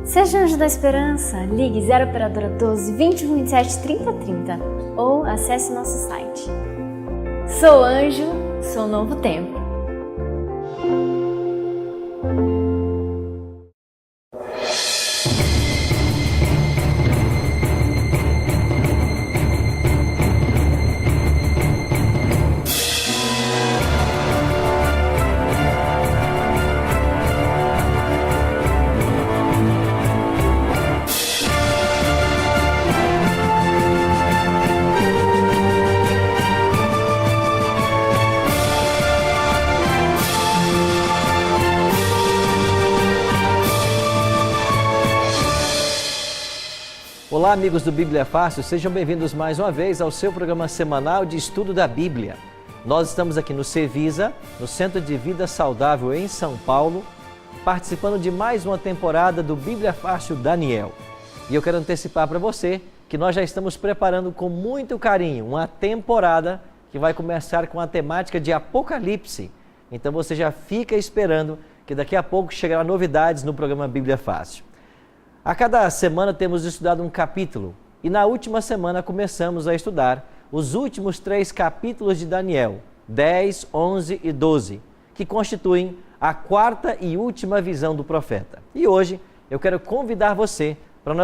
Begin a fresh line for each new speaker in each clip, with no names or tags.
Seja Anjo da Esperança, ligue 0 operadora 12 21 27 30 30 ou acesse nosso site. Sou anjo, sou novo tempo.
Olá, amigos do Bíblia Fácil, sejam bem-vindos mais uma vez ao seu programa semanal de estudo da Bíblia. Nós estamos aqui no Cevisa, no Centro de Vida Saudável em São Paulo, participando de mais uma temporada do Bíblia Fácil Daniel. E eu quero antecipar para você que nós já estamos preparando com muito carinho uma temporada que vai começar com a temática de Apocalipse. Então você já fica esperando que daqui a pouco chegará novidades no programa Bíblia Fácil. A cada semana temos estudado um capítulo e na última semana começamos a estudar os últimos 3 capítulos de Daniel, 10, 11 e 12, que constituem a 4ª e última visão do profeta. E hoje eu quero convidar você para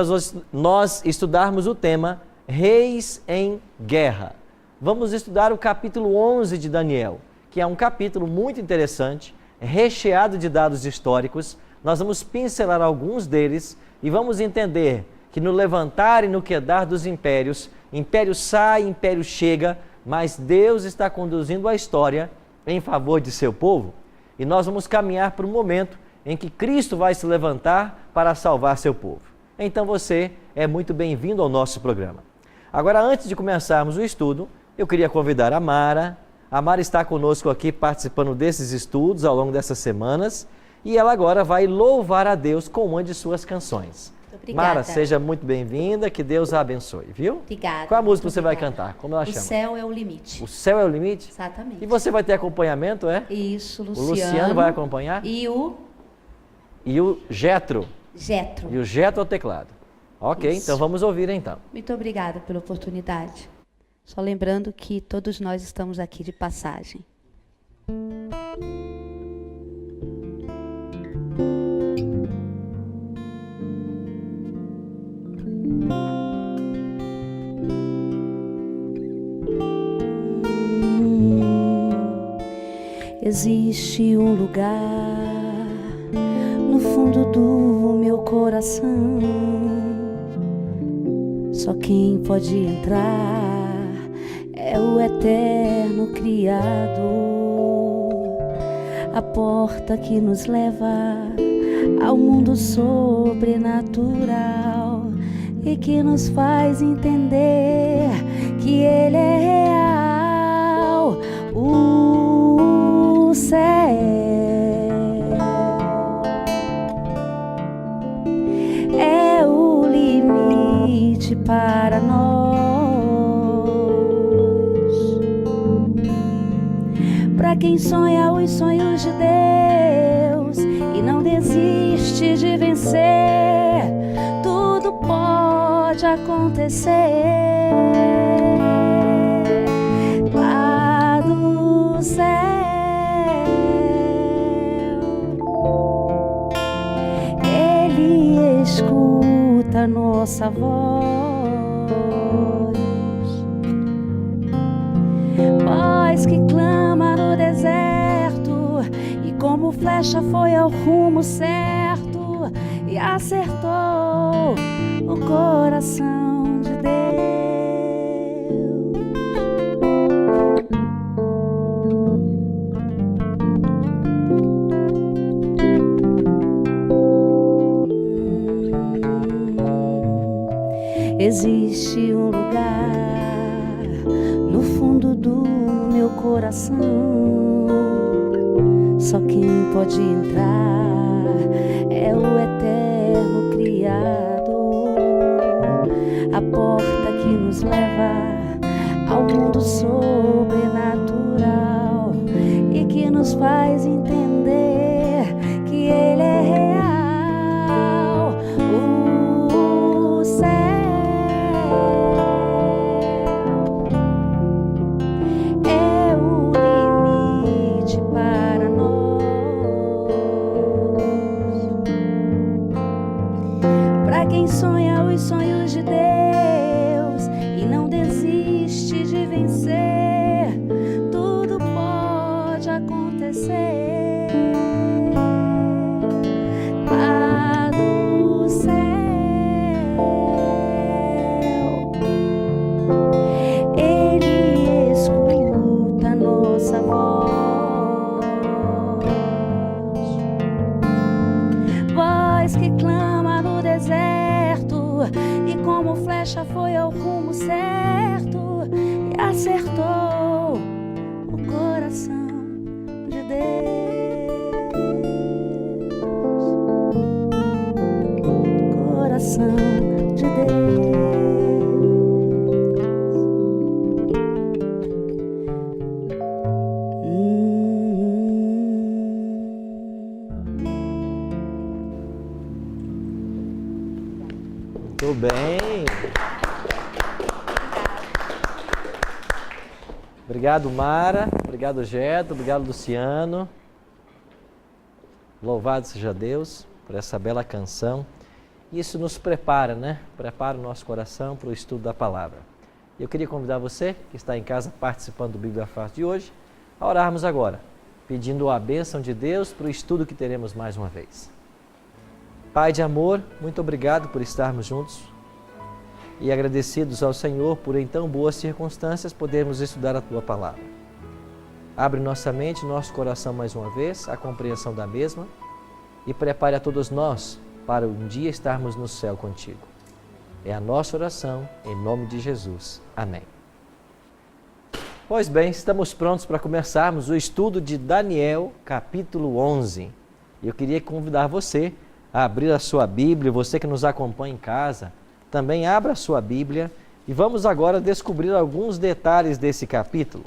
nós estudarmos o tema Reis em Guerra. Vamos estudar o capítulo 11 de Daniel, que é um capítulo muito interessante, recheado de dados históricos. Nós vamos pincelar alguns deles e vamos entender que no levantar e no quedar dos impérios, império sai, império chega, mas Deus está conduzindo a história em favor de seu povo. E nós vamos caminhar para um momento em que Cristo vai se levantar para salvar seu povo. Então você é muito bem-vindo ao nosso programa. Agora, antes de começarmos o estudo, eu queria convidar a Mara. A Mara está conosco aqui participando desses estudos ao longo dessas semanas. E ela agora vai louvar a Deus com uma de suas canções.
Obrigada.
Mara, seja muito bem-vinda, que Deus a abençoe, viu?
Obrigada.
Qual a música você vai cantar? Como ela chama?
O Céu é o Limite.
O Céu é o Limite?
Exatamente.
E você vai ter acompanhamento, é?
Isso, Luciano.
O Luciano vai acompanhar?
E o
Jetro.
Jetro.
E o Jetro ao teclado. Ok,
Isso.
então vamos ouvir então.
Muito obrigada pela oportunidade. Só lembrando que todos nós estamos aqui de passagem. Existe um lugar no fundo do meu coração. Só quem pode entrar é o eterno Criador. A porta que nos leva ao mundo sobrenatural e que nos faz entender que Ele é real. O céu é o limite para nós. Para quem sonha os sonhos de Deus e não desiste de vencer, tudo pode acontecer. Lá do céu, Ele escuta nossa voz. Voz que clama no deserto e como flecha foi ao rumo certo e acertou o coração de Deus. Existe um lugar no fundo do meu coração. Só quem pode entrar é o eterno Criador. A porta que nos leva ao mundo sobrenatural e que nos faz entender que Ele é real. voz que clama no deserto, e como flecha foi ao rumo certo e acertou o coração de Deus. Coração de Deus.
Muito bem. Obrigado, Mara. Obrigado, Geto. Obrigado, Luciano. Louvado seja Deus por essa bela canção. Isso nos prepara, né? Prepara o nosso coração para o estudo da palavra. Eu queria convidar você, que está em casa participando do Bíblia Fácil de hoje, a orarmos agora, pedindo a bênção de Deus para o estudo que teremos mais uma vez. Pai de amor, muito obrigado por estarmos juntos e agradecidos ao Senhor por em tão boas circunstâncias podermos estudar a Tua Palavra. Abre nossa mente e nosso coração mais uma vez, a compreensão da mesma, e prepare a todos nós para um dia estarmos no céu contigo. É a nossa oração, em nome de Jesus. Amém. Pois bem, estamos prontos para começarmos o estudo de Daniel, capítulo 11. E eu queria convidar você a abrir a sua Bíblia, você que nos acompanha em casa, também abra a sua Bíblia e vamos agora descobrir alguns detalhes desse capítulo.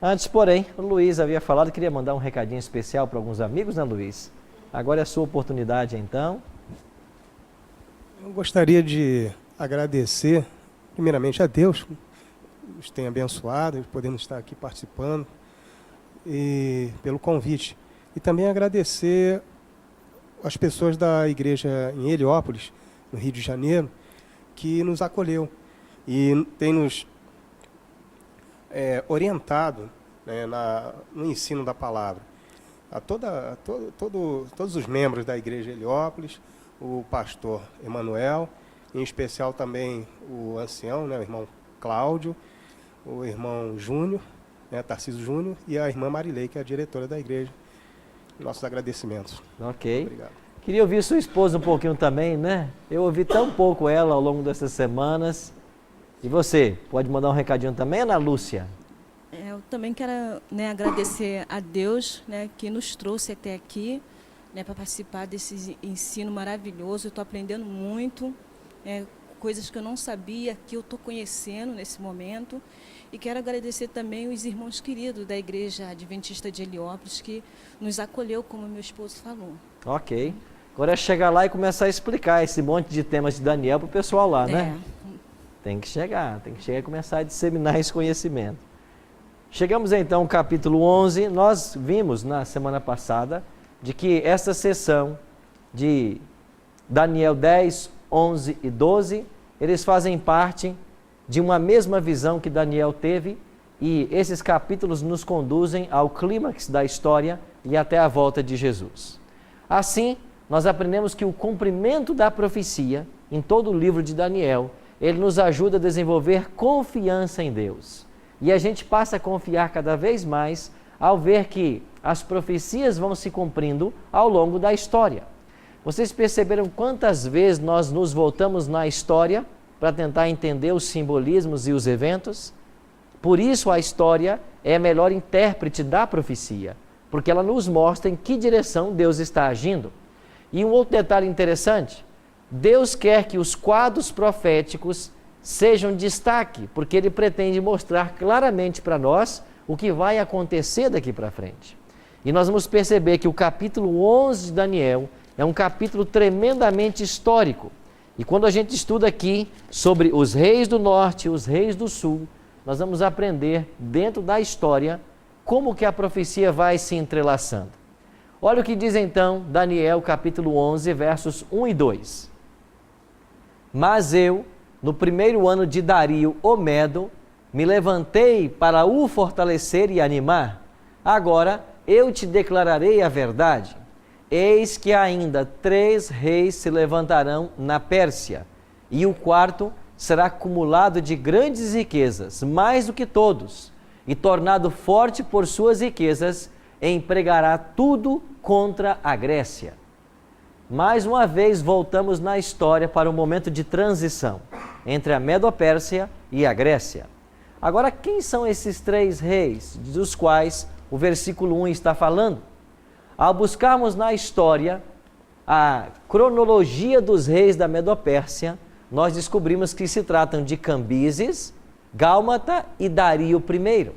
Antes, porém, o Luiz havia falado que queria mandar um recadinho especial para alguns amigos, né, Luiz? Agora é a sua oportunidade, então.
Eu gostaria de agradecer, primeiramente, a Deus, que nos tem abençoado, podemos estar aqui participando, e pelo convite. E também agradecer as pessoas da igreja em Heliópolis, no Rio de Janeiro, que nos acolheu e tem nos orientado, né, no ensino da palavra. A todos os membros da igreja Heliópolis, o pastor Emanuel, em especial também o ancião, né, o irmão Cláudio, o irmão Júnior, né, Tarcísio Júnior, e a irmã Marilei, que é a diretora da igreja. Nossos agradecimentos.
Ok.
Obrigado.
Queria ouvir sua esposa um pouquinho também, né? Eu ouvi tão pouco ela ao longo dessas semanas. E você, pode mandar um recadinho também, Ana Lúcia?
Eu também quero, né, agradecer a Deus, né, que nos trouxe até aqui, né, para participar desse ensino maravilhoso. Eu estou aprendendo muito, coisas que eu não sabia, que eu estou conhecendo nesse momento. E quero agradecer também os irmãos queridos da Igreja Adventista de Heliópolis, que nos acolheu, como meu esposo falou.
Ok. Agora é chegar lá e começar a explicar esse monte de temas de Daniel para o pessoal lá, né? Tem que chegar e começar a disseminar esse conhecimento. Chegamos então ao capítulo 11, nós vimos na semana passada de que essa sessão de Daniel 10, 11 e 12, eles fazem parte de uma mesma visão que Daniel teve e esses capítulos nos conduzem ao clímax da história e até a volta de Jesus. Assim, nós aprendemos que o cumprimento da profecia em todo o livro de Daniel, ele nos ajuda a desenvolver confiança em Deus. E a gente passa a confiar cada vez mais ao ver que as profecias vão se cumprindo ao longo da história. Vocês perceberam quantas vezes nós nos voltamos na história para tentar entender os simbolismos e os eventos? Por isso a história é a melhor intérprete da profecia, porque ela nos mostra em que direção Deus está agindo. E um outro detalhe interessante, Deus quer que os quadros proféticos sejam destaque, porque Ele pretende mostrar claramente para nós o que vai acontecer daqui para frente. E nós vamos perceber que o capítulo 11 de Daniel é um capítulo tremendamente histórico. E quando a gente estuda aqui sobre os reis do norte e os reis do sul, nós vamos aprender dentro da história como que a profecia vai se entrelaçando. Olha o que diz então Daniel capítulo 11, versos 1 e 2. Mas eu, no primeiro ano de Dario, o Medo, me levantei para o fortalecer e animar. Agora eu te declararei a verdade. Eis que ainda 3 reis se levantarão na Pérsia, e o quarto será acumulado de grandes riquezas, mais do que todos, e tornado forte por suas riquezas, empregará tudo contra a Grécia. mais uma vez voltamos na história para um momento de transição entre a Medo-Pérsia e a Grécia. Agora, quem são esses 3 reis dos quais o versículo 1 está falando? Ao buscarmos na história a cronologia dos reis da Medo-Pérsia, nós descobrimos que se tratam de Cambises, Gálmata e Dario I.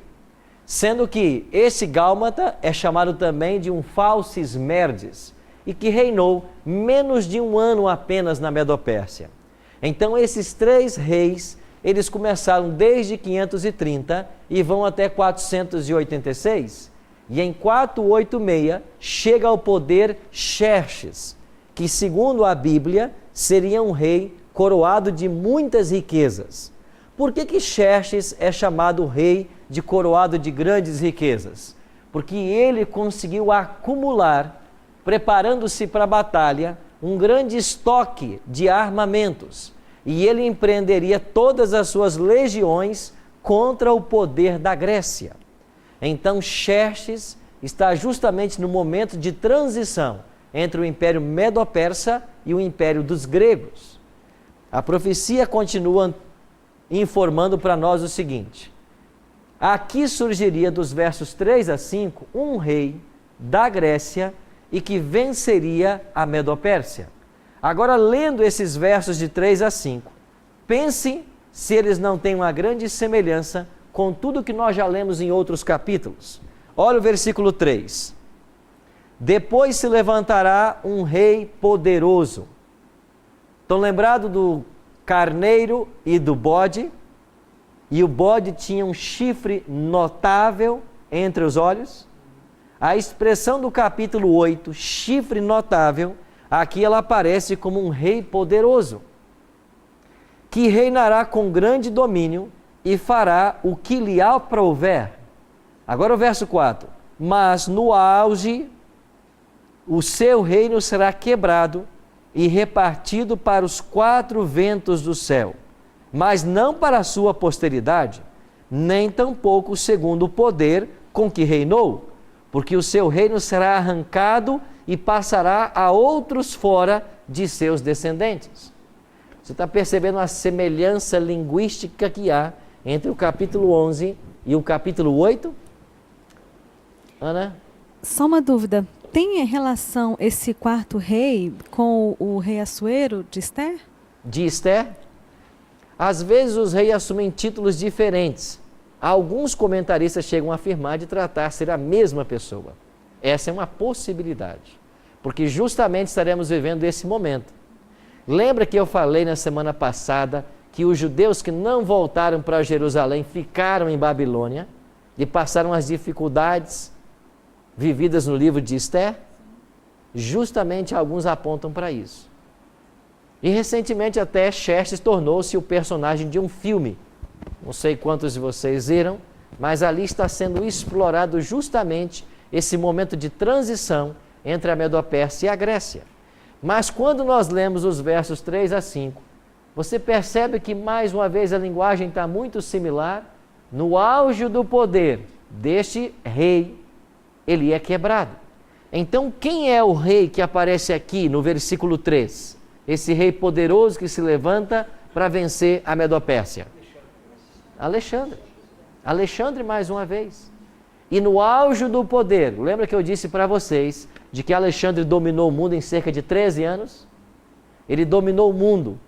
Sendo que esse Gálmata é chamado também de um Falsis Merdes e que reinou menos de 1 ano apenas na Medo-Pérsia. Então esses 3 reis, eles começaram desde 530 e vão até 486. E em 486 chega ao poder Xerxes, que segundo a Bíblia seria um rei coroado de muitas riquezas. Por que Xerxes é chamado rei de coroado de grandes riquezas? Porque ele conseguiu acumular, preparando-se para a batalha, um grande estoque de armamentos. E ele empreenderia todas as suas legiões contra o poder da Grécia. Então Xerxes está justamente no momento de transição entre o Império Medo-Persa e o Império dos gregos. A profecia continua informando para nós o seguinte: aqui surgiria dos versos 3 a 5 um rei da Grécia e que venceria a Medo-Pérsia. Agora, lendo esses versos de 3 a 5, pense se eles não têm uma grande semelhança com tudo que nós já lemos em outros capítulos. Olha o versículo 3. Depois se levantará um rei poderoso. Estão lembrados do carneiro e do bode? E o bode tinha um chifre notável entre os olhos. A expressão do capítulo 8, chifre notável, aqui ela aparece como um rei poderoso, que reinará com grande domínio e fará o que lhe aprouver. Agora o verso 4. Mas no auge, o seu reino será quebrado e repartido para os 4 ventos do céu, mas não para a sua posteridade, nem tampouco segundo o poder com que reinou, porque o seu reino será arrancado e passará a outros fora de seus descendentes. Você está percebendo a semelhança linguística que há entre o capítulo 11 e o capítulo 8? Ana?
Só uma dúvida. Tem relação esse 4º rei com o rei Assuero de Esther?
De Esther? Às vezes os reis assumem títulos diferentes. Alguns comentaristas chegam a afirmar de tratar ser a mesma pessoa. Essa é uma possibilidade, porque justamente estaremos vivendo esse momento. Lembra que eu falei na semana passada que os judeus que não voltaram para Jerusalém ficaram em Babilônia e passaram as dificuldades vividas no livro de Esther? Justamente alguns apontam para isso. E recentemente até Xerxes tornou-se o personagem de um filme. Não sei quantos de vocês viram, mas ali está sendo explorado justamente esse momento de transição entre a Medo-Pérsia e a Grécia. Mas quando nós lemos os versos 3 a 5, você percebe que mais uma vez a linguagem está muito similar. No auge do poder deste rei, ele é quebrado. Então quem é o rei que aparece aqui no versículo 3? Esse rei poderoso que se levanta para vencer a Medo-Pérsia? Alexandre. Alexandre mais uma vez. E no auge do poder, lembra que eu disse para vocês de que Alexandre dominou o mundo em cerca de 13 anos? Ele dominou o mundo.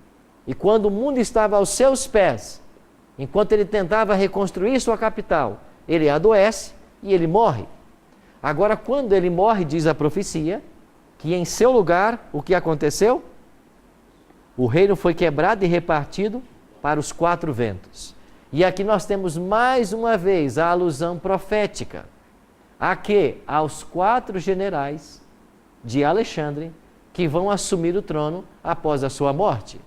E quando o mundo estava aos seus pés, enquanto ele tentava reconstruir sua capital, ele adoece e ele morre. Agora, quando ele morre, diz a profecia, que em seu lugar, o que aconteceu? O reino foi quebrado e repartido para os 4 ventos. E aqui nós temos mais uma vez a alusão profética. A quê? Aos 4 generais de Alexandre que vão assumir o trono após a sua morte.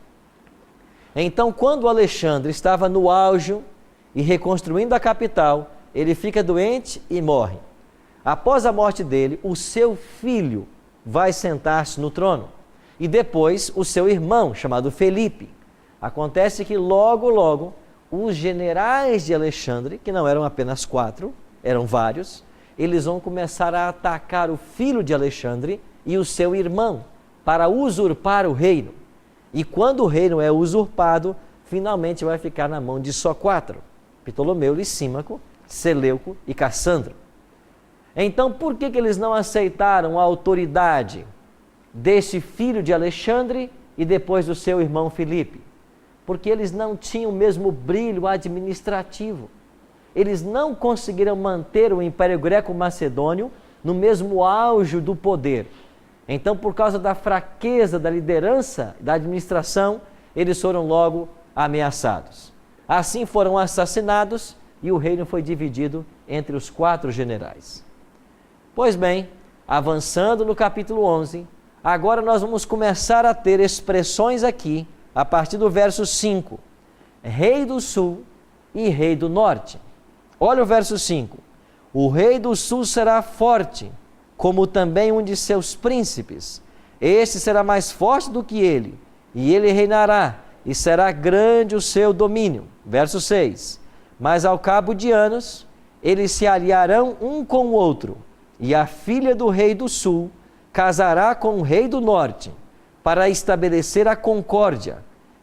Então, quando Alexandre estava no auge e reconstruindo a capital, ele fica doente e morre. Após a morte dele, o seu filho vai sentar-se no trono. E depois o seu irmão, chamado Felipe. Acontece que logo, os generais de Alexandre, que não eram apenas 4, eram vários, eles vão começar a atacar o filho de Alexandre e o seu irmão, para usurpar o reino. E quando o reino é usurpado, finalmente vai ficar na mão de só 4. Ptolomeu, Licímaco, Seleuco e Cassandro. Então, por que eles não aceitaram a autoridade deste filho de Alexandre e depois do seu irmão Filipe? Porque eles não tinham o mesmo brilho administrativo. Eles não conseguiram manter o Império Greco-Macedônio no mesmo auge do poder. Então, por causa da fraqueza da liderança, da administração, eles foram logo ameaçados. Assim foram assassinados e o reino foi dividido entre os 4 generais. Pois bem, avançando no capítulo 11, agora nós vamos começar a ter expressões aqui, a partir do verso 5. Rei do sul e rei do norte. Olha o verso 5. O rei do sul será forte, como também um de seus príncipes. Este será mais forte do que ele, e ele reinará, e será grande o seu domínio. Verso 6. Mas ao cabo de anos, eles se aliarão um com o outro, e a filha do rei do sul casará com o rei do norte, para estabelecer a concórdia.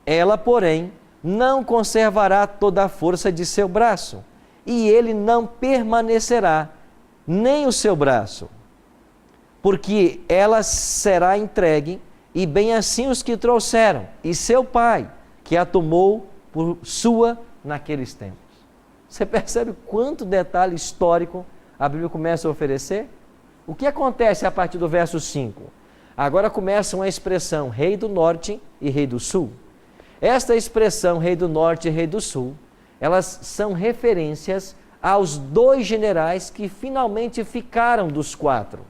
Ela, porém, não conservará toda a força de seu braço, e ele não permanecerá, nem o seu braço, porque ela será entregue, e bem assim os que trouxeram, e seu pai, que a tomou por sua naqueles tempos. Você percebe quanto detalhe histórico a Bíblia começa a oferecer? O que acontece a partir do verso 5? Agora começa uma expressão rei do norte e rei do sul. Esta expressão rei do norte e rei do sul, elas são referências aos 2 generais que finalmente ficaram dos 4.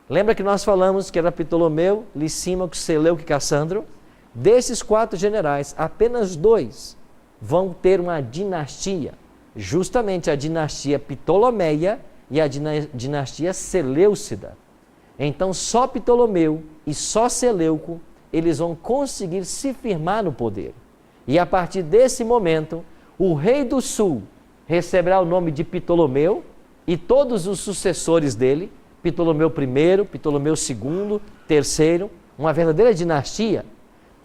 Lembra que nós falamos que era Ptolomeu, Licímaco, Seleuco e Cassandro? Desses 4 generais, apenas 2 vão ter uma dinastia, justamente a dinastia Ptolomeia e a dinastia Seleucida. Então só Ptolomeu e só Seleuco, eles vão conseguir se firmar no poder. E a partir desse momento, o rei do sul receberá o nome de Ptolomeu e todos os sucessores dele, Ptolomeu I, Ptolomeu II, III, uma verdadeira dinastia.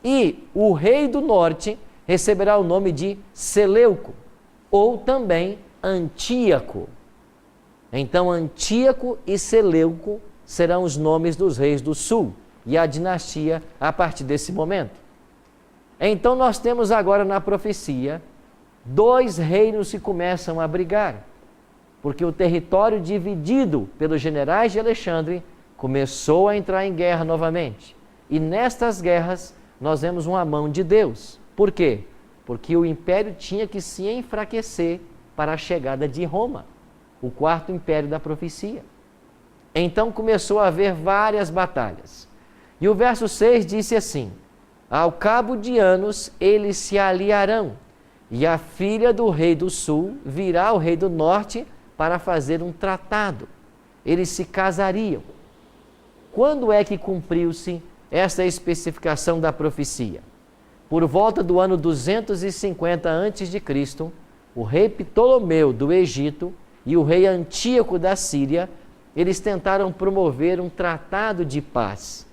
E o rei do norte receberá o nome de Seleuco, ou também Antíaco. Então, Antíaco e Seleuco serão os nomes dos reis do sul e a dinastia a partir desse momento. Então, nós temos agora na profecia 2 reinos que começam a brigar, porque o território dividido pelos generais de Alexandre começou a entrar em guerra novamente. E nestas guerras nós vemos uma mão de Deus. Por quê? Porque o império tinha que se enfraquecer para a chegada de Roma, o 4º império da profecia. Então começou a haver várias batalhas. E o verso 6 disse assim: ao cabo de anos eles se aliarão, e a filha do rei do sul virá ao rei do norte para fazer um tratado. Eles se casariam. Quando é que cumpriu-se esta especificação da profecia? Por volta do ano 250 a.C., o rei Ptolomeu do Egito e o rei Antíoco da Síria, eles tentaram promover um tratado de paz.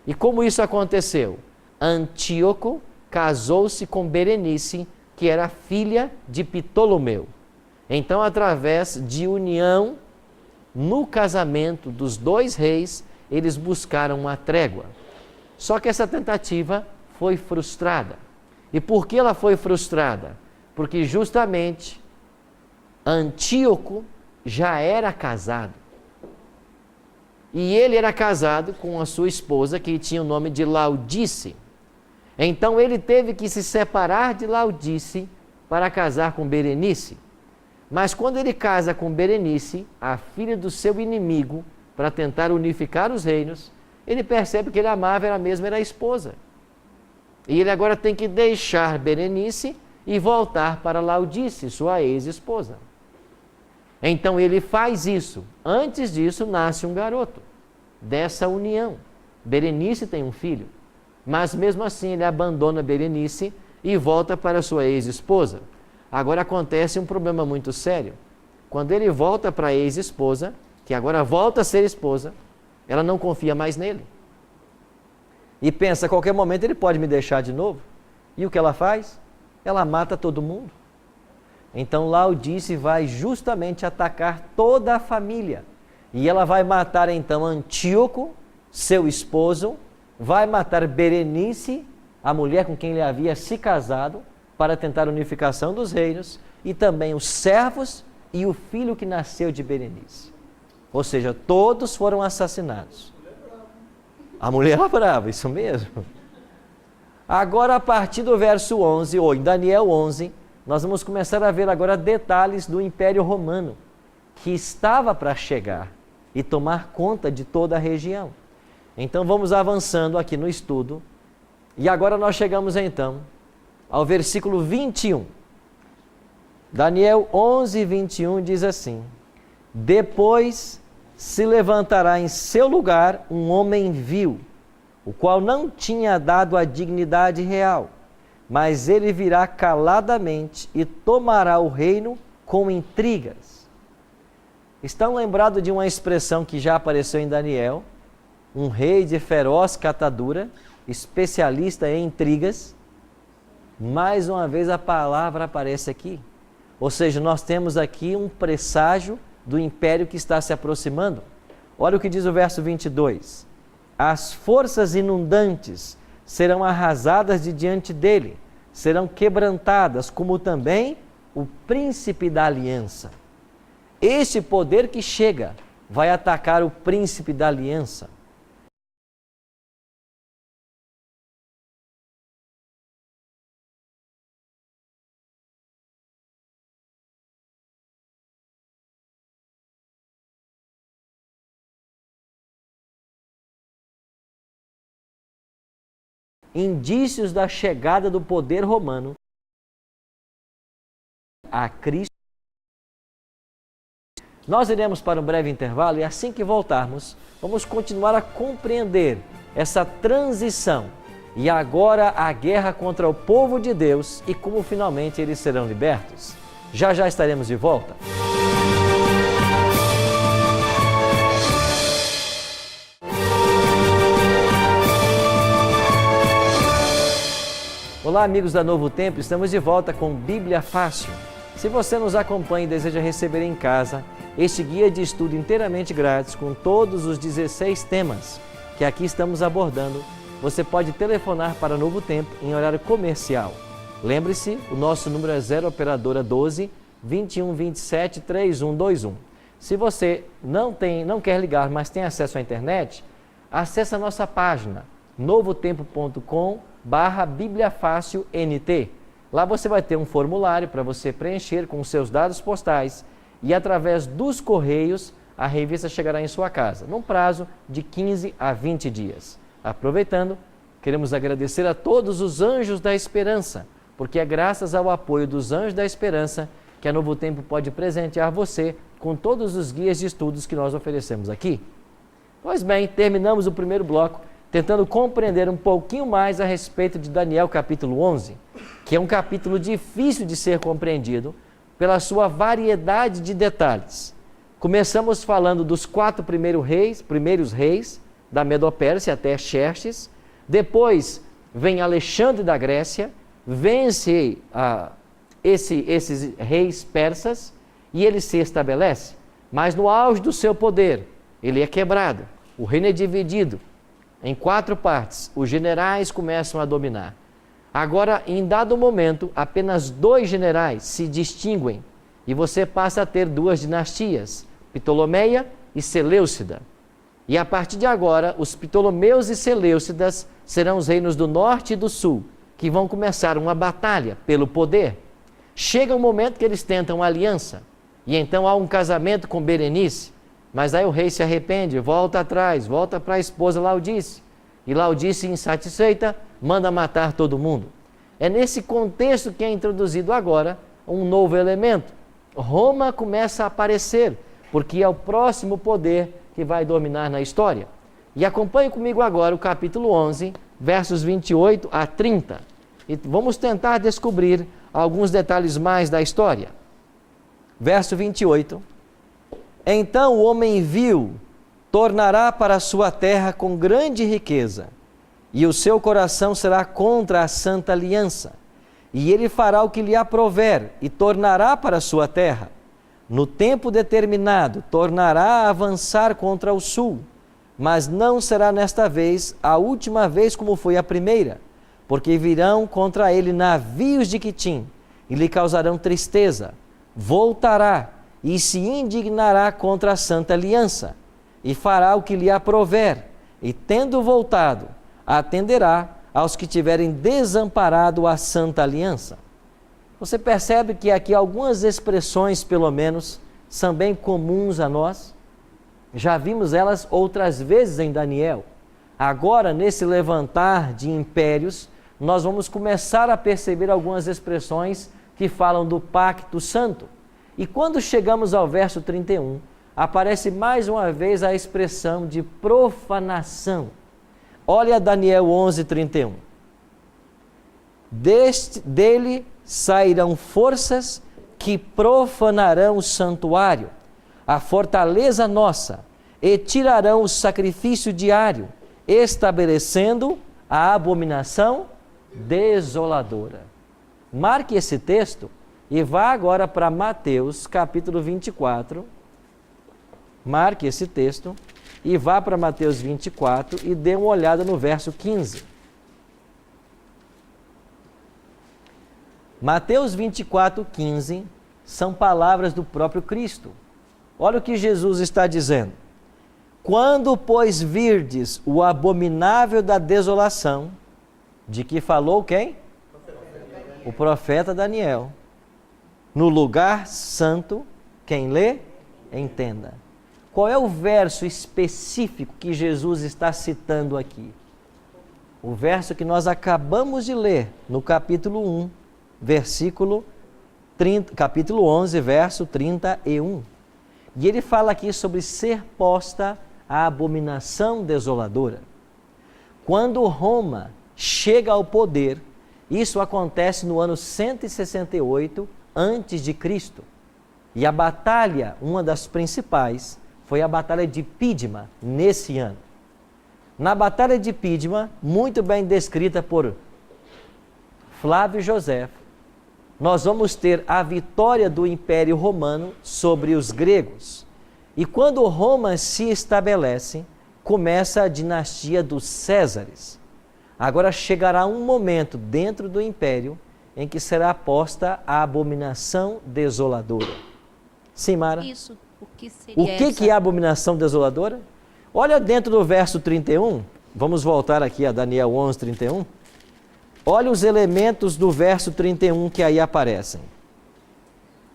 E como isso aconteceu? Antíoco casou-se com Berenice, que era filha de Ptolomeu. Então, através de união, no casamento dos 2 reis, eles buscaram uma trégua. Só que essa tentativa foi frustrada. E por que ela foi frustrada? Porque justamente Antíoco já era casado. E ele era casado com a sua esposa, que tinha o nome de Laodice. Então ele teve que se separar de Laodice para casar com Berenice. Mas quando ele casa com Berenice, a filha do seu inimigo, para tentar unificar os reinos, ele percebe que ele amava ela mesma, era a esposa. E ele agora tem que deixar Berenice e voltar para Laodice, sua ex-esposa. Então ele faz isso. Antes disso nasce um garoto, dessa união. Berenice tem um filho, mas mesmo assim ele abandona Berenice e volta para sua ex-esposa. Agora acontece um problema muito sério. Quando ele volta para a ex-esposa, que agora volta a ser esposa, ela não confia mais nele. e pensa, a qualquer momento ele pode me deixar de novo. E o que ela faz? Ela mata todo mundo. Então Laodice vai justamente atacar toda a família. E ela vai matar então Antíoco, seu esposo, vai matar Berenice, a mulher com quem ele havia se casado, para tentar a unificação dos reinos, e também os servos e o filho que nasceu de Berenice. Ou seja, todos foram assassinados. A mulher era brava, isso mesmo. Agora, a partir do verso 11, ou em Daniel 11, nós vamos começar a ver agora detalhes do Império Romano, que estava para chegar e tomar conta de toda a região. Então, vamos avançando aqui no estudo. E agora nós chegamos, então, ao versículo 21. Daniel 11, 21 diz assim: depois se levantará em seu lugar um homem vil, o qual não tinha dado a dignidade real, mas ele virá caladamente e tomará o reino com intrigas. Estão lembrados de uma expressão que já apareceu em Daniel? Um rei de feroz catadura, especialista em intrigas. Mais uma vez a palavra aparece aqui. Ou seja, nós temos aqui um presságio do império que está se aproximando. Olha o que diz o verso 22. As forças inundantes serão arrasadas de diante dele, serão quebrantadas, como também o príncipe da aliança. Este poder que chega vai atacar o príncipe da aliança. Indícios da chegada do poder romano a Cristo. Nós iremos para um breve intervalo e assim que voltarmos, vamos continuar a compreender essa transição e agora a guerra contra o povo de Deus e como finalmente eles serão libertos. Já já estaremos de volta. Olá, amigos da Novo Tempo, estamos de volta com Bíblia Fácil. Se você nos acompanha e deseja receber em casa este guia de estudo inteiramente grátis com todos os 16 temas que aqui estamos abordando, você pode telefonar para Novo Tempo em horário comercial. Lembre-se, o nosso número é 0 operadora 12 21 27 3121. Se você não quer ligar, mas tem acesso à internet, acesse a nossa página novotempo.com/Bíblia Fácil NT. Lá você vai ter um formulário para você preencher com os seus dados postais e através dos correios a revista chegará em sua casa, num prazo de 15 a 20 dias. Aproveitando, queremos agradecer a todos os Anjos da Esperança, porque é graças ao apoio dos Anjos da Esperança que a Novo Tempo pode presentear você com todos os guias de estudos que nós oferecemos aqui. Pois bem, terminamos o primeiro bloco tentando compreender um pouquinho mais a respeito de Daniel capítulo 11, que é um capítulo difícil de ser compreendido pela sua variedade de detalhes. Começamos falando dos 4 primeiros reis da Medopérsia até Xerxes, depois vem Alexandre da Grécia, vence esses reis persas e ele se estabelece, mas no auge do seu poder ele é quebrado, o reino é dividido em 4 partes, os generais começam a dominar. Agora, em dado momento, apenas 2 generais se distinguem e você passa a ter 2 dinastias, Ptolomeia e Seleucida. E a partir de agora, os Ptolomeus e Seleucidas serão os reinos do norte e do sul, que vão começar uma batalha pelo poder. Chega um momento que eles tentam aliança, e então há um casamento com Berenice, mas aí o rei se arrepende, volta atrás, volta para a esposa Laodice. E Laodice, insatisfeita, manda matar todo mundo. É nesse contexto que é introduzido agora um novo elemento. Roma começa a aparecer, porque é o próximo poder que vai dominar na história. E acompanhe comigo agora o capítulo 11, versos 28 a 30. E vamos tentar descobrir alguns detalhes mais da história. Verso 28. Então o homem vil tornará para a sua terra com grande riqueza, e o seu coração será contra a santa aliança. E ele fará o que lhe aprouver, e tornará para a sua terra. No tempo determinado, tornará a avançar contra o sul, mas não será nesta vez a última vez como foi a primeira, porque virão contra ele navios de Quitim, e lhe causarão tristeza. Voltará e se indignará contra a santa aliança, e fará o que lhe aprouver, e tendo voltado, atenderá aos que tiverem desamparado a santa aliança. Você percebe que aqui algumas expressões, pelo menos, são bem comuns a nós. Já vimos elas outras vezes em Daniel. Agora, nesse levantar de impérios, nós vamos começar a perceber algumas expressões que falam do pacto santo. E quando chegamos ao verso 31, aparece mais uma vez a expressão de profanação. Olha Daniel 11:31. Dele sairão forças que profanarão o santuário, a fortaleza nossa, e tirarão o sacrifício diário, estabelecendo a abominação desoladora. Marque esse texto e vá agora para Mateus capítulo 24. Marque esse texto e vá para Mateus 24 e dê uma olhada no verso 15. Mateus 24:15 são palavras do próprio Cristo. Olha o que Jesus está dizendo. Quando, pois, virdes o abominável da desolação, de que falou quem? O profeta Daniel. No lugar santo, quem lê, entenda. Qual é o verso específico que Jesus está citando aqui? O verso que nós acabamos de ler, no capítulo 1, versículo 30, capítulo 11, verso 31. E ele fala aqui sobre ser posta a abominação desoladora. Quando Roma chega ao poder, isso acontece no ano 168 antes de Cristo. E a batalha, uma das principais, foi a batalha de Pídima, nesse ano. Na batalha de Pídima, muito bem descrita por Flávio Josefo, nós vamos ter a vitória do Império Romano sobre os gregos. E quando Roma se estabelece, começa a dinastia dos Césares. Agora chegará um momento dentro do Império em que será posta a abominação desoladora. Sim, Mara?
Isso. O que seria
que é a abominação desoladora? Olha dentro do verso 31, vamos voltar aqui a Daniel 11:31. Olha os elementos do verso 31 que aí aparecem.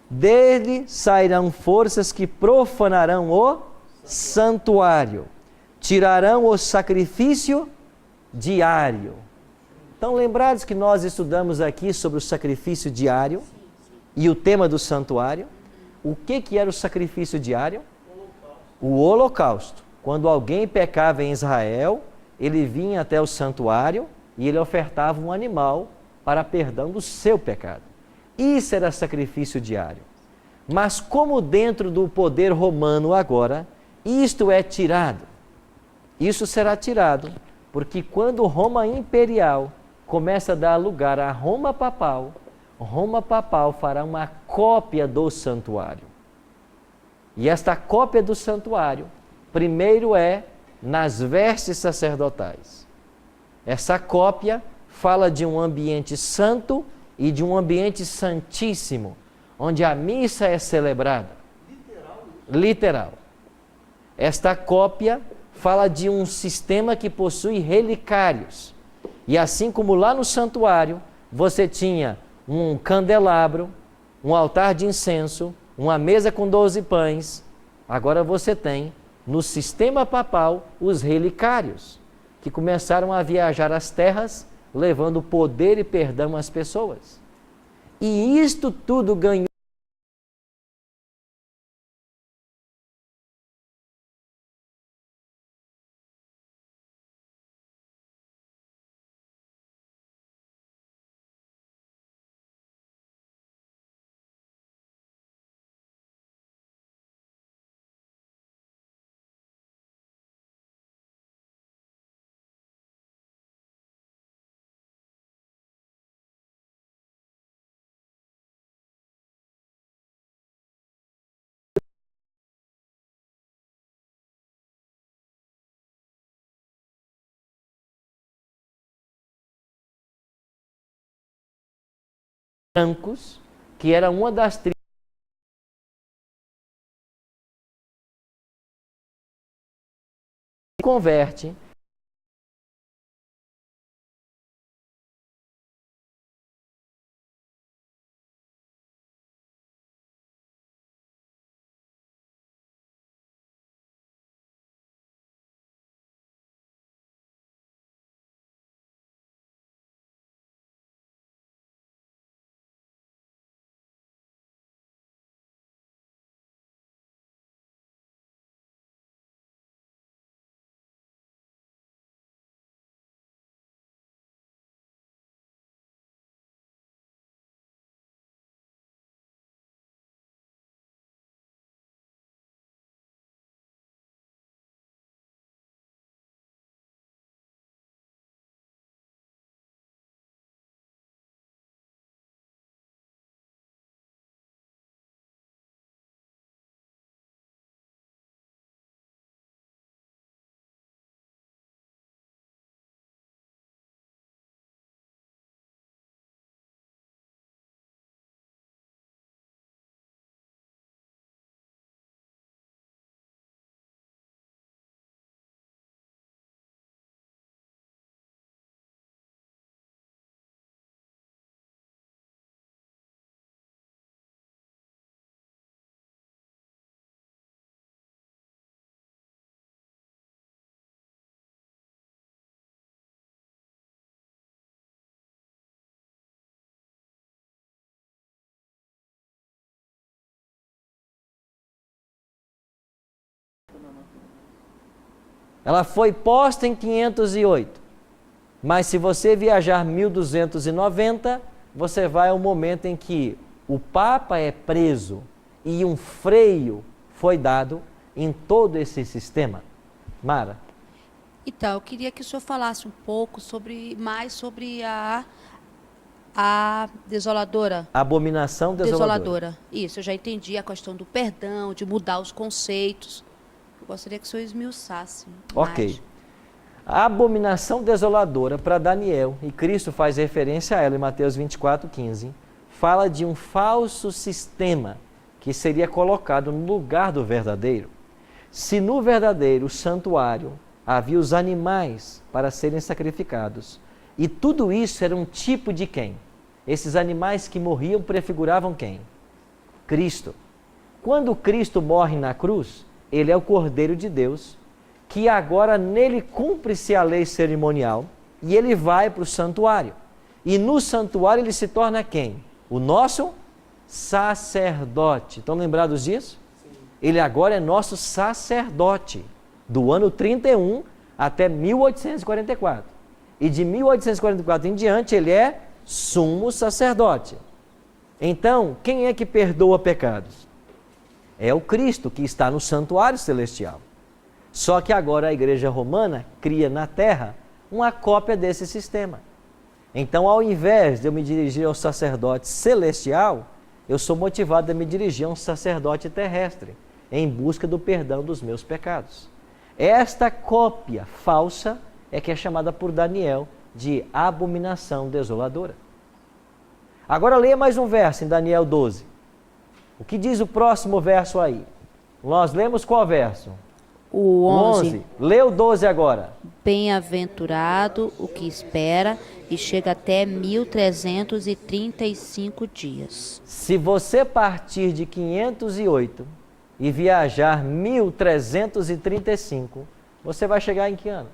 Dele sairão forças que profanarão o santuário, tirarão o sacrifício diário. Então, lembrados que nós estudamos aqui sobre o sacrifício diário e o tema do santuário. O que era o sacrifício diário? O holocausto. Quando alguém pecava em Israel, ele vinha até o santuário e ele ofertava um animal para perdão do seu pecado. Isso era sacrifício diário. Mas como dentro do poder romano agora, isto é tirado. Isso será tirado, porque quando Roma imperial começa a dar lugar a Roma papal fará uma cópia do santuário. E esta cópia do santuário, primeiro é nas vestes sacerdotais. Essa cópia fala de um ambiente santo e de um ambiente santíssimo, onde a missa é celebrada. Literal. Esta cópia fala de um sistema que possui relicários. E assim como lá no santuário, você tinha um candelabro, um altar de incenso, uma mesa com 12 pães, agora você tem, no sistema papal, os relicários, que começaram a viajar as terras, levando poder e perdão às pessoas. E isto tudo ganhou brancos, que era uma das tribos que converte. Ela foi posta em 508. Mas se você viajar 1290, você vai ao momento em que o Papa é preso e um freio foi dado em todo esse sistema. Mara?
Então, eu queria que o senhor falasse um pouco mais sobre a desoladora.
Abominação desoladora.
Isso, eu já entendi a questão do perdão, de mudar os conceitos. Eu gostaria que o senhor esmiuçasse.
Ok. A abominação desoladora para Daniel, e Cristo faz referência a ela em Mateus 24:15, fala de um falso sistema que seria colocado no lugar do verdadeiro. Se no verdadeiro santuário havia os animais para serem sacrificados, e tudo isso era um tipo de quem? Esses animais que morriam prefiguravam quem? Cristo. Quando Cristo morre na cruz, ele é o Cordeiro de Deus, que agora nele cumpre-se a lei cerimonial, e ele vai para o santuário. E no santuário ele se torna quem? O nosso sacerdote. Estão lembrados disso? Sim. Ele agora é nosso sacerdote, do ano 31 até 1844. E de 1844 em diante ele é sumo sacerdote. Então, quem é que perdoa pecados? É o Cristo que está no santuário celestial. Só que agora a Igreja Romana cria na terra uma cópia desse sistema. Então, ao invés de eu me dirigir ao sacerdote celestial, eu sou motivado a me dirigir a um sacerdote terrestre, em busca do perdão dos meus pecados. Esta cópia falsa é que é chamada por Daniel de abominação desoladora. Agora leia mais um verso em Daniel 12. O que diz o próximo verso aí? Nós lemos qual verso?
O 11.
Lê o 12 agora.
Bem-aventurado o que espera e chega até 1335 dias.
Se você partir de 508 e viajar 1335, você vai chegar em que ano?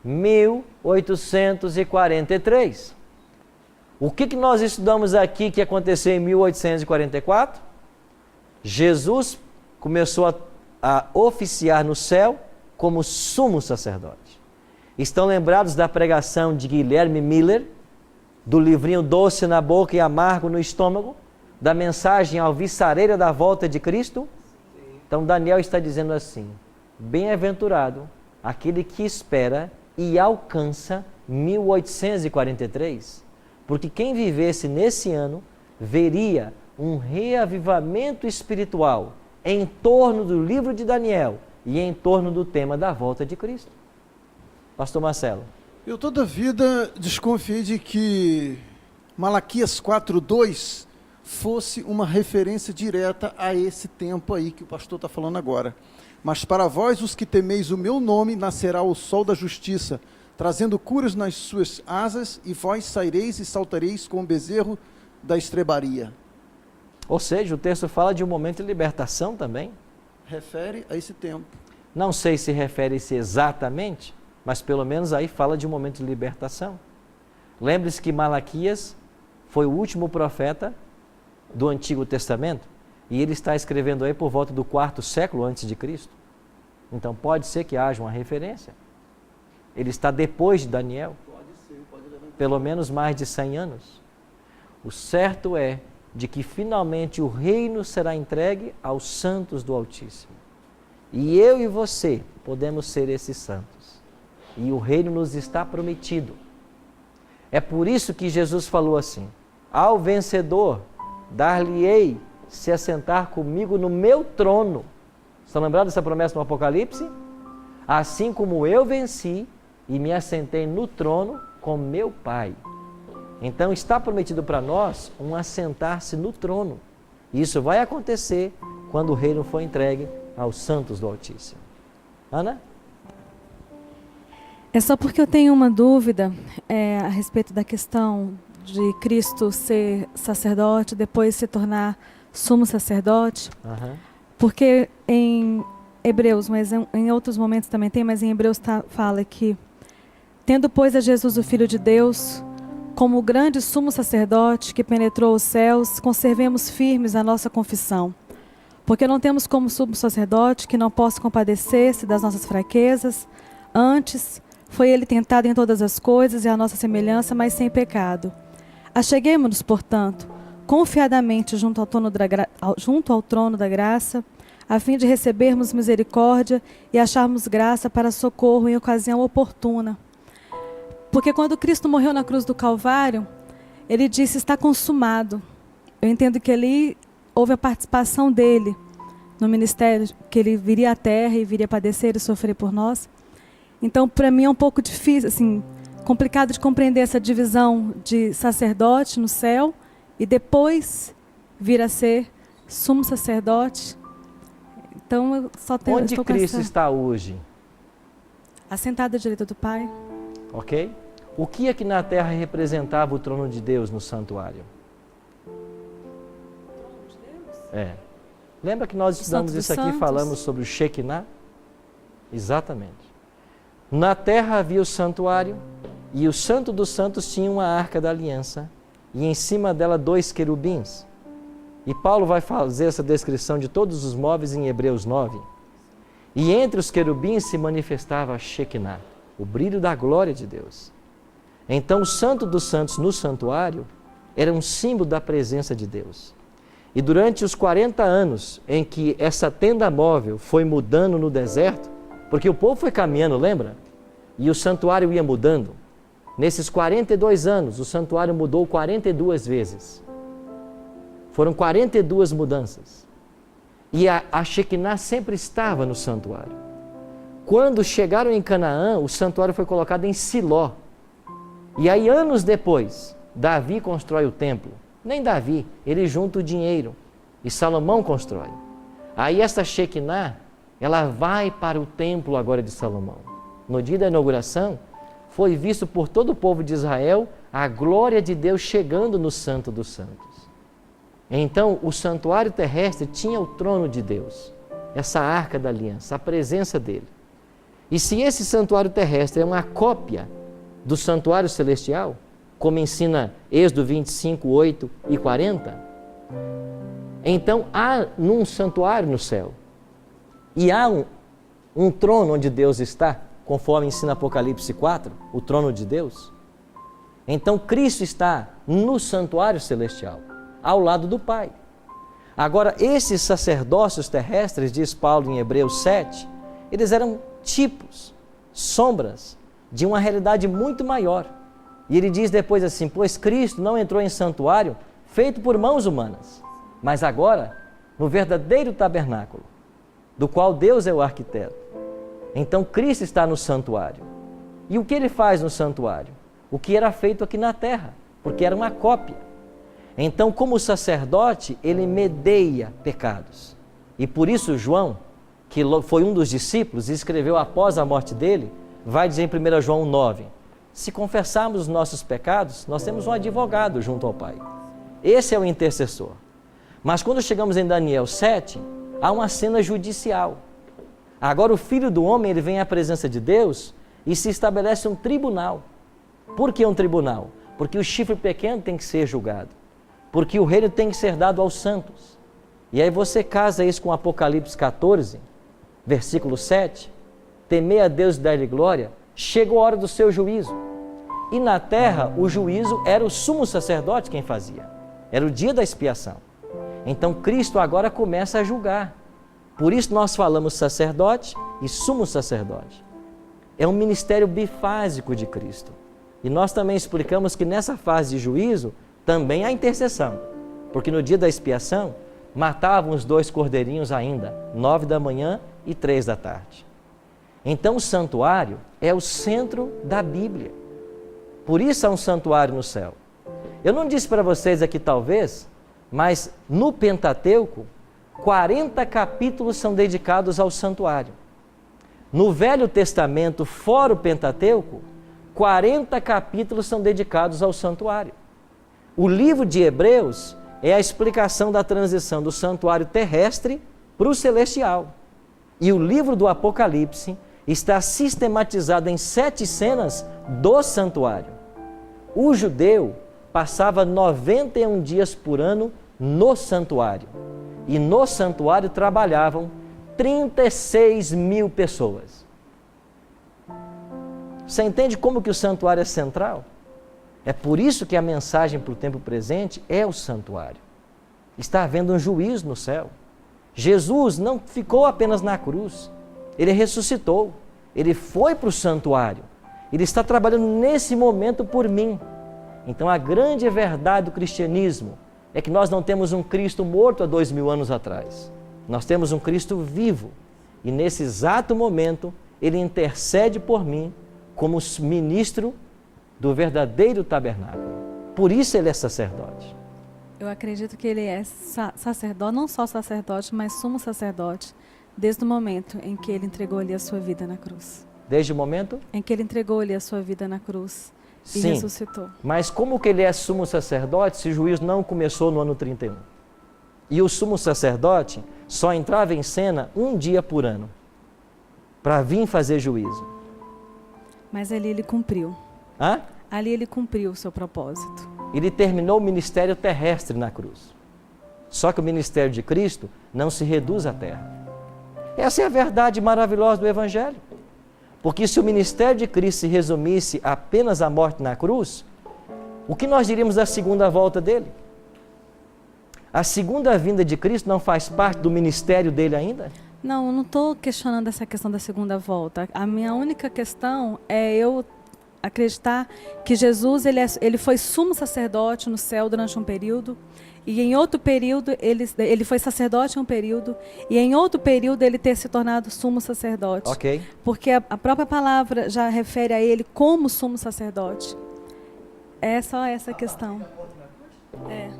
(1843). O que nós estudamos aqui que aconteceu em 1844? Jesus começou a oficiar no céu como sumo sacerdote. Estão lembrados da pregação de Guilherme Miller, do livrinho Doce na Boca e Amargo no Estômago, da mensagem alvissareira da volta de Cristo? Então Daniel está dizendo assim: bem-aventurado aquele que espera e alcança 1843, porque quem vivesse nesse ano veria um reavivamento espiritual em torno do livro de Daniel e em torno do tema da volta de Cristo. Pastor Marcelo.
Eu toda a vida desconfiei de que Malaquias 4:2 fosse uma referência direta a esse tempo aí que o pastor está falando agora. Mas para vós, os que temeis o meu nome, nascerá o sol da justiça, trazendo curas nas suas asas, e vós saireis e saltareis com o bezerro da estrebaria.
Ou seja, o texto fala de um momento de libertação também.
Refere a esse tempo.
Não sei se refere-se exatamente, mas pelo menos aí fala de um momento de libertação. Lembre-se que Malaquias foi o último profeta do Antigo Testamento, e ele está escrevendo aí por volta do 4º século antes de Cristo. Então pode ser que haja uma referência. Ele está depois de Daniel, pelo menos mais de 100 anos. O certo é de que finalmente o reino será entregue aos santos do Altíssimo. E eu e você podemos ser esses santos. E o reino nos está prometido. É por isso que Jesus falou assim: ao vencedor dar-lhe-ei se assentar comigo no meu trono. Estão lembrados dessa promessa no Apocalipse? Assim como eu venci e me assentei no trono com meu Pai. Então está prometido para nós um assentar-se no trono. Isso vai acontecer quando o reino for entregue aos santos do Altíssimo. Ana?
É só porque eu tenho uma dúvida a respeito da questão de Cristo ser sacerdote, depois se tornar sumo sacerdote. Porque em Hebreus, mas em outros momentos também tem, mas em Hebreus fala que, tendo pois a Jesus o Filho de Deus, como o grande sumo sacerdote que penetrou os céus, conservemos firmes a nossa confissão. Porque não temos como sumo sacerdote que não possa compadecer-se das nossas fraquezas. Antes, foi ele tentado em todas as coisas e a nossa semelhança, mas sem pecado. Acheguemo-nos, portanto, confiadamente junto ao trono da graça, a fim de recebermos misericórdia e acharmos graça para socorro em ocasião oportuna. Porque quando Cristo morreu na cruz do Calvário, ele disse: está consumado. Eu entendo que ali houve a participação dele no ministério, que ele viria à terra e viria padecer e sofrer por nós. Então, para mim é um pouco difícil, assim, complicado de compreender essa divisão de sacerdote no céu e depois vir a ser sumo sacerdote. Então, eu só tenho...
Onde Cristo está hoje?
Assentado à direita do Pai.
Ok? O que aqui na terra representava o trono de Deus no santuário? Lembra que nós estudamos isso aqui e falamos sobre o Shekinah? Exatamente. Na terra havia o santuário, e o Santo dos Santos tinha uma arca da aliança, e em cima dela 2 querubins. E Paulo vai fazer essa descrição de todos os móveis em Hebreus 9. E entre os querubins se manifestava a Shekinah, o brilho da glória de Deus. Então o Santo dos Santos no santuário era um símbolo da presença de Deus. E durante os 40 anos em que essa tenda móvel foi mudando no deserto, porque o povo foi caminhando, lembra? E o santuário ia mudando. Nesses 42 anos, o santuário mudou 42 vezes. Foram 42 mudanças. E a Shekinah sempre estava no santuário. Quando chegaram em Canaã, o santuário foi colocado em Siló. E aí, anos depois, Davi constrói o templo. Nem Davi, ele junta o dinheiro. E Salomão constrói. Aí essa Shekinah, ela vai para o templo agora de Salomão. No dia da inauguração, foi visto por todo o povo de Israel a glória de Deus chegando no Santo dos Santos. Então, o santuário terrestre tinha o trono de Deus, essa arca da aliança, a presença dele. E se esse santuário terrestre é uma cópia do santuário celestial, como ensina Êxodo 25, 8 e 40, então há num santuário no céu, e há um trono onde Deus está, conforme ensina Apocalipse 4, o trono de Deus. Então Cristo está no santuário celestial, ao lado do Pai. Agora, esses sacerdócios terrestres, diz Paulo em Hebreus 7, eles eram tipos, sombras de uma realidade muito maior. E ele diz depois assim: pois Cristo não entrou em santuário feito por mãos humanas, mas agora no verdadeiro tabernáculo, do qual Deus é o arquiteto. Então Cristo está no santuário. E o que ele faz no santuário? O que era feito aqui na terra, porque era uma cópia. Então, como sacerdote, ele medeia pecados. E por isso João, que foi um dos discípulos e escreveu após a morte dele, vai dizer em 1 João 9, se confessarmos os nossos pecados, nós temos um advogado junto ao Pai. Esse é o intercessor. Mas quando chegamos em Daniel 7, há uma cena judicial. Agora o Filho do Homem, ele vem à presença de Deus e se estabelece um tribunal. Por que um tribunal? Porque o chifre pequeno tem que ser julgado. Porque o reino tem que ser dado aos santos. E aí você casa isso com Apocalipse 14, versículo 7. Temei a Deus e dar-lhe glória. Chegou a hora do seu juízo. E na terra, o juízo era o sumo sacerdote quem fazia. Era o dia da expiação. Então Cristo agora começa a julgar. Por isso nós falamos sacerdote e sumo sacerdote. É um ministério bifásico de Cristo. E nós também explicamos que nessa fase de juízo também há intercessão. Porque no dia da expiação, matavam os 2 cordeirinhos ainda, 9 da manhã e 3 da tarde. Então o santuário é o centro da Bíblia. Por isso há um santuário no céu. Eu não disse para vocês aqui talvez, mas no Pentateuco, 40 capítulos são dedicados ao santuário. No Velho Testamento, fora o Pentateuco, 40 capítulos são dedicados ao santuário. O livro de Hebreus é a explicação da transição do santuário terrestre para o celestial. E o livro do Apocalipse está sistematizado em 7 cenas do santuário. O judeu passava 91 dias por ano no santuário. E no santuário trabalhavam 36 mil pessoas. Você entende como que o santuário é central? É por isso que a mensagem para o tempo presente é o santuário. Está havendo um juízo no céu. Jesus não ficou apenas na cruz. Ele ressuscitou. Ele foi para o santuário. Ele está trabalhando nesse momento por mim. Então a grande verdade do cristianismo é que nós não temos um Cristo morto há 2000 anos atrás. Nós temos um Cristo vivo. E nesse exato momento, Ele intercede por mim como ministro do verdadeiro tabernáculo. Por isso Ele é sacerdote.
Eu acredito que Ele é sacerdote, não só sacerdote, mas sumo sacerdote, desde o momento em que Ele entregou ali a sua vida na cruz.
Desde o momento?
Em que Ele entregou ali a sua vida na cruz e
Sim,
ressuscitou.
mas como que Ele é sumo sacerdote se o juízo não começou no ano 31? E o sumo sacerdote só entrava em cena um dia por ano, para vir fazer juízo.
Mas ali Ele cumpriu.
Hã?
Ali Ele cumpriu o seu propósito.
Ele terminou o ministério terrestre na cruz. Só que o ministério de Cristo não se reduz à terra. Essa é a verdade maravilhosa do Evangelho. Porque se o ministério de Cristo se resumisse apenas à morte na cruz, o que nós diríamos da segunda volta dele? A segunda vinda de Cristo não faz parte do ministério dele ainda?
Não, eu não estou questionando essa questão da segunda volta. A minha única questão é eu acreditar que Jesus ele foi sumo sacerdote no céu durante um período, e em outro período ele foi sacerdote em um período, e em outro período ele ter se tornado sumo sacerdote.
Ok.
Porque a própria palavra já refere a ele como sumo sacerdote. É só essa questão. É.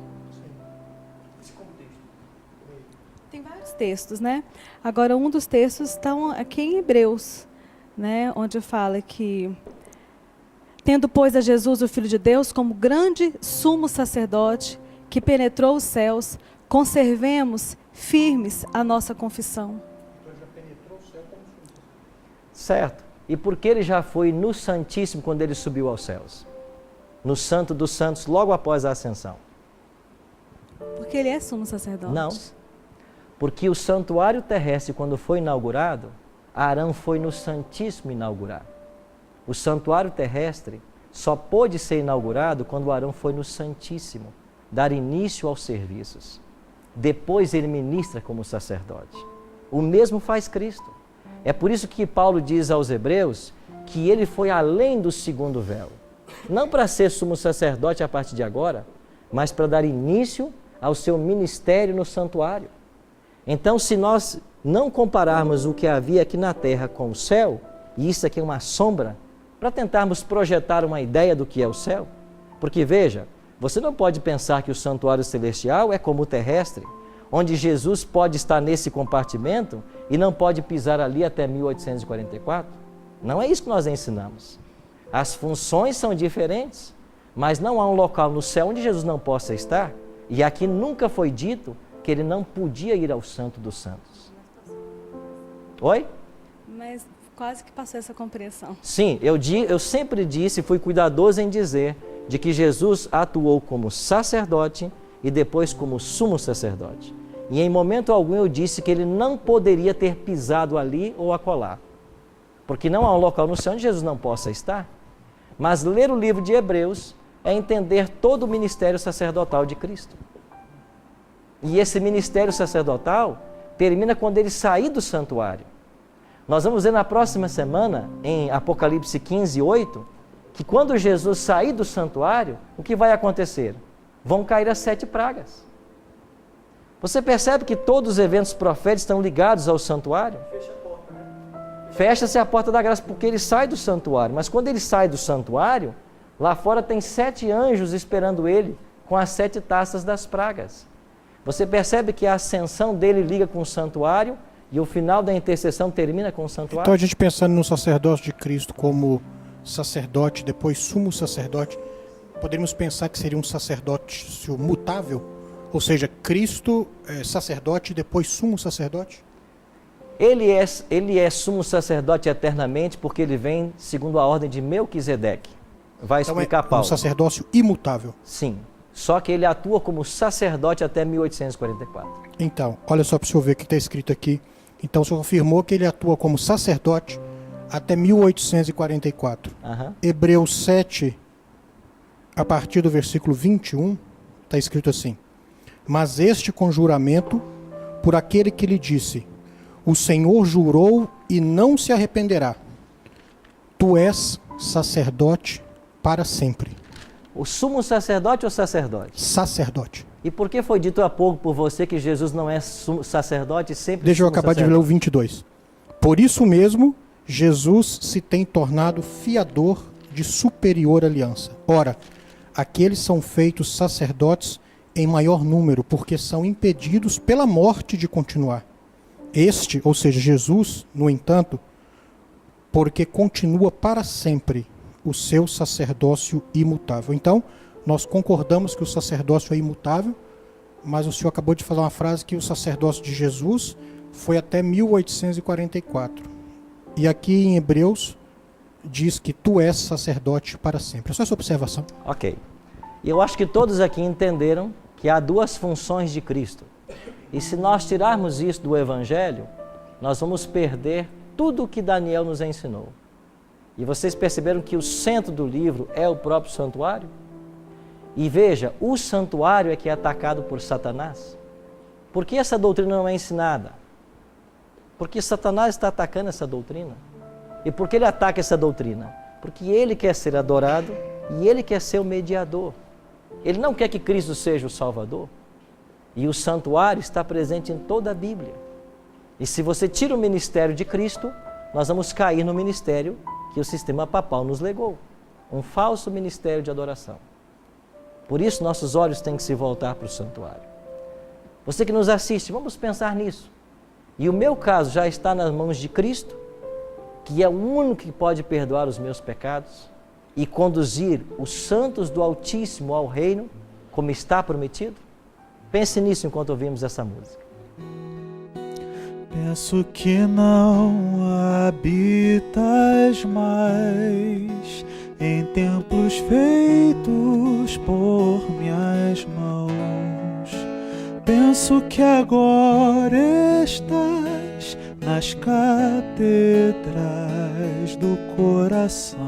Tem vários textos, né? Agora, um dos textos está aqui em Hebreus, né? Onde fala que, tendo, pois, a Jesus, o Filho de Deus, como grande sumo sacerdote, que penetrou os céus, conservemos firmes a nossa confissão.
Certo. E por que ele já foi no Santíssimo quando ele subiu aos céus? No Santo dos Santos, logo após a ascensão?
Porque ele é sumo sacerdote.
Não. Porque o santuário terrestre, quando foi inaugurado, Arão foi no Santíssimo inaugurar. O santuário terrestre só pôde ser inaugurado quando Arão foi no Santíssimo, dar início aos serviços. Depois ele ministra como sacerdote. O mesmo faz Cristo. É por isso que Paulo diz aos Hebreus que ele foi além do segundo véu. Não para ser sumo sacerdote a partir de agora, mas para dar início ao seu ministério no santuário. Então, se nós não compararmos o que havia aqui na terra com o céu, e isso aqui é uma sombra, para tentarmos projetar uma ideia do que é o céu, porque veja, você não pode pensar que o santuário celestial é como o terrestre, onde Jesus pode estar nesse compartimento e não pode pisar ali até 1844. Não é isso que nós ensinamos. As funções são diferentes, mas não há um local no céu onde Jesus não possa estar, e aqui nunca foi dito que ele não podia ir ao Santo dos Santos. Oi?
Mas quase que passou essa compreensão.
Sim, eu sempre disse, fui cuidadoso em dizer, de que Jesus atuou como sacerdote e depois como sumo sacerdote. E em momento algum eu disse que ele não poderia ter pisado ali ou acolá, porque não há um local no céu onde Jesus não possa estar. Mas ler o livro de Hebreus é entender todo o ministério sacerdotal de Cristo. E esse ministério sacerdotal termina quando ele sair do santuário. Nós vamos ver na próxima semana, em Apocalipse 15, 8, que quando Jesus sair do santuário, o que vai acontecer? Vão cair as 7 pragas. Você percebe que todos os eventos proféticos estão ligados ao santuário? Fecha-se a porta da graça, porque ele sai do santuário. Mas quando ele sai do santuário, lá fora tem 7 anjos esperando ele, com as 7 taças das pragas. Você percebe que a ascensão dele liga com o santuário e o final da intercessão termina com o santuário?
Então a gente pensando no sacerdócio de Cristo como sacerdote, depois sumo sacerdote, poderíamos pensar que seria um sacerdócio mutável? Ou seja, Cristo é sacerdote e depois sumo sacerdote?
Ele é sumo sacerdote eternamente porque ele vem segundo a ordem de Melquisedeque. Vai explicar
então
Paulo.
Um sacerdócio imutável.
Sim, só que ele atua como sacerdote até 1844.
Então, olha só para o senhor ver o que está escrito aqui. Então o senhor afirmou que ele atua como sacerdote até 1844. Hebreus 7, a partir do versículo 21, está escrito assim: mas este conjuramento por aquele que lhe disse: o Senhor jurou e não se arrependerá. Tu és sacerdote para sempre.
O sumo sacerdote ou sacerdote?
Sacerdote.
E por que foi dito há pouco por você que Jesus não é sumo sacerdote sempre?
Deixa eu acabar de ler o 22. Por isso mesmo, Jesus se tem tornado fiador de superior aliança. Ora, aqueles são feitos sacerdotes em maior número, porque são impedidos pela morte de continuar. Este, ou seja, Jesus, no entanto, porque continua para sempre o seu sacerdócio imutável. Então, nós concordamos que o sacerdócio é imutável, mas o senhor acabou de falar uma frase que o sacerdócio de Jesus foi até 1844. E aqui em Hebreus diz que tu és sacerdote para sempre. É só essa observação.
Ok. E eu acho que todos aqui entenderam que há 2 funções de Cristo. E se nós tirarmos isso do Evangelho, nós vamos perder tudo o que Daniel nos ensinou. E vocês perceberam que o centro do livro é o próprio santuário? E veja, o santuário é que é atacado por Satanás. Por que essa doutrina não é ensinada? Porque Satanás está atacando essa doutrina. E por que ele ataca essa doutrina? Porque ele quer ser adorado e ele quer ser o mediador. Ele não quer que Cristo seja o Salvador. E o santuário está presente em toda a Bíblia. E se você tira o ministério de Cristo, nós vamos cair no ministério que o sistema papal nos legou. Um falso ministério de adoração. Por isso, nossos olhos têm que se voltar para o santuário. Você que nos assiste, vamos pensar nisso. E o meu caso já está nas mãos de Cristo, que é o único que pode perdoar os meus pecados e conduzir os santos do Altíssimo ao reino, como está prometido. Pense nisso enquanto ouvimos essa música.
Penso que não habitas mais em templos feitos por minhas mãos. Penso que agora estás nas catedrais do coração.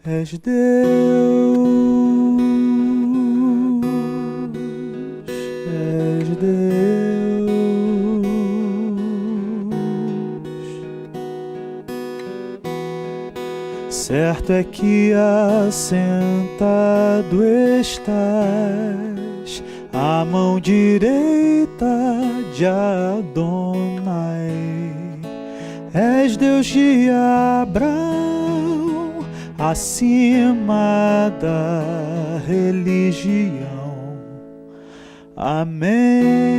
És Deus, és Deus. Certo é que assentado estás a mão direita de Adonai. És Deus de Abraão, acima da religião. Amém.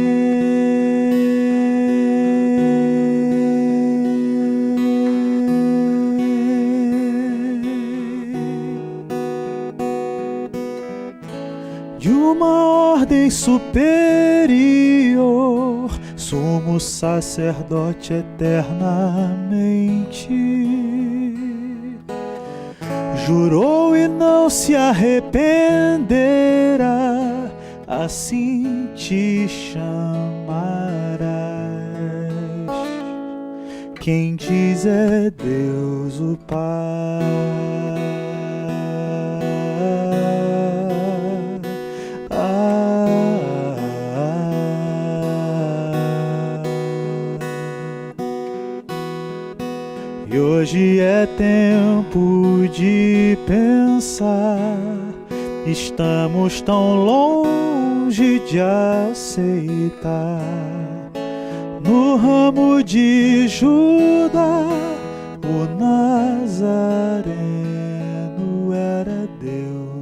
De uma ordem superior, sumo sacerdote eternamente. Jurou e não se arrependerá, assim te chamarás. Quem diz é Deus o Pai. E hoje é tempo de pensar, estamos tão longe de aceitar. No ramo de Judá, o Nazareno era Deus.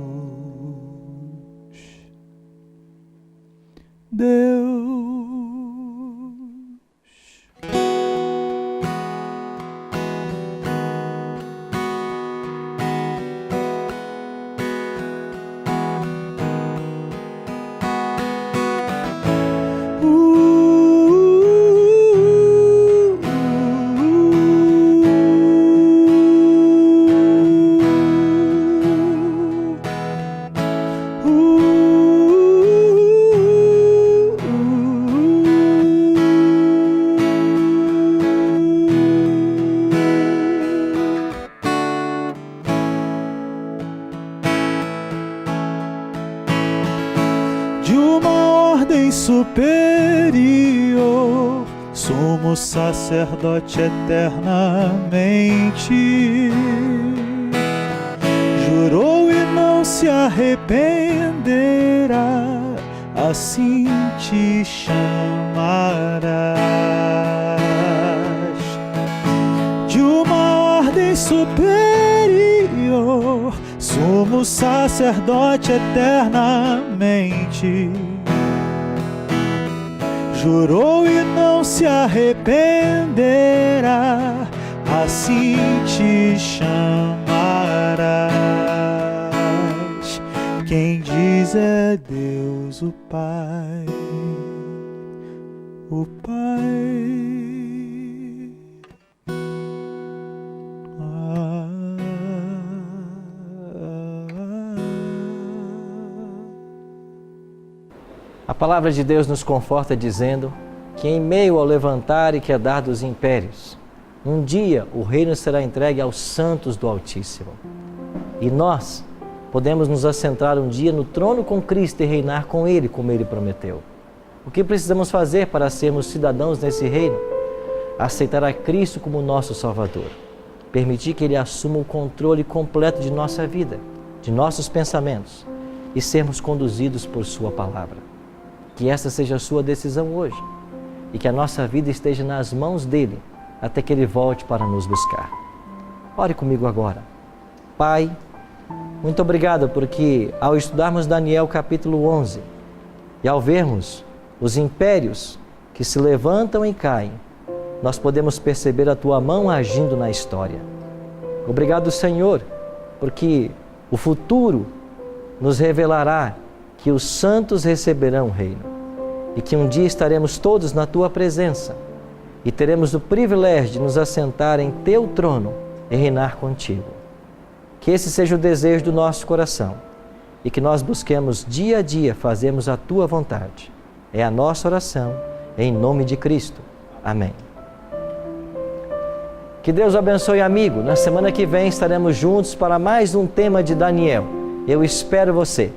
De uma ordem superior, sumo sacerdote eternamente. Jurou e não se arrependerá, assim te chamarás. De uma ordem superior, sumo sacerdote eternamente. Jurou e não se arrependerá, assim te chamarás. Quem diz é Deus o Pai, o Pai.
A palavra de Deus nos conforta dizendo que em meio ao levantar e quedar dos impérios, um dia o reino será entregue aos santos do Altíssimo. E nós podemos nos assentar um dia no trono com Cristo e reinar com Ele, como Ele prometeu. O que precisamos fazer para sermos cidadãos nesse reino? Aceitar a Cristo como nosso Salvador. Permitir que Ele assuma o controle completo de nossa vida, de nossos pensamentos e sermos conduzidos por Sua palavra. Que essa seja a sua decisão hoje e que a nossa vida esteja nas mãos dEle até que Ele volte para nos buscar. Ore comigo agora. Pai, muito obrigado porque ao estudarmos Daniel capítulo 11 e ao vermos os impérios que se levantam e caem, nós podemos perceber a Tua mão agindo na história. Obrigado, Senhor, porque o futuro nos revelará que os santos receberão o reino e que um dia estaremos todos na Tua presença e teremos o privilégio de nos assentar em Teu trono e reinar contigo. Que esse seja o desejo do nosso coração e que nós busquemos dia a dia fazermos a Tua vontade. É a nossa oração, em nome de Cristo. Amém. Que Deus abençoe, amigo. Na semana que vem estaremos juntos para mais um tema de Daniel. Eu espero você.